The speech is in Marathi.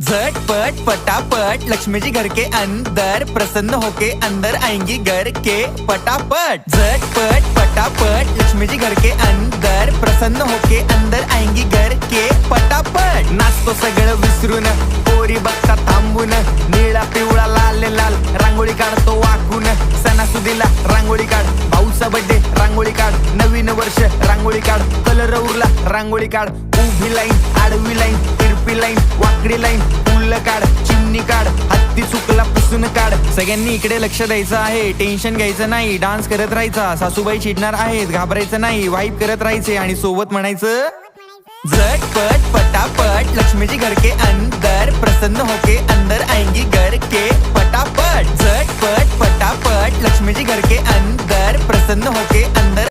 झटपट पटापट लक्ष्मी जी घर के अंदर प्रसन्न होके अंदर आएंगी घर के पटापट। झटपट पटापट लक्ष्मी जी घर के अंदर प्रसन्न होके अंदर आएंगी घर के पटापट। नाचतो सगळं विसरून पोरी बघता थांबून, निळा पिवळा लाल लाल रांगोळी काढतो वाकून। सणासुदीला रांगोळी काढ, भाऊचा बर्थडे रांगोळी काढ, नवीन वर्ष रांगोळी काढ, कलर उरला रांगोळी काढ। उभी लाईन, आडवी लाईन, तिरपी लाईन, वाकडी लाईन, फुल काढ, चिमणी काढ, हत्ती चुकला पुसून काढ। सगळ्यांनी इकडे लक्ष द्यायचं आहे, टेन्शन घ्यायचं नाही, डान्स करत राहायचा। सासूबाई चिडणार आहेत, घाबरायचं नाही, वाईब करत राहायचे आणि सोबत म्हणायचं झटपट पटापट लक्ष्मी जी घर के अंदर प्रसन्न होके अंदर आएंगी घर के पटापट। झटपट पटापट लक्ष्मी जी घर के अंदर प्रसन्न होके अंदर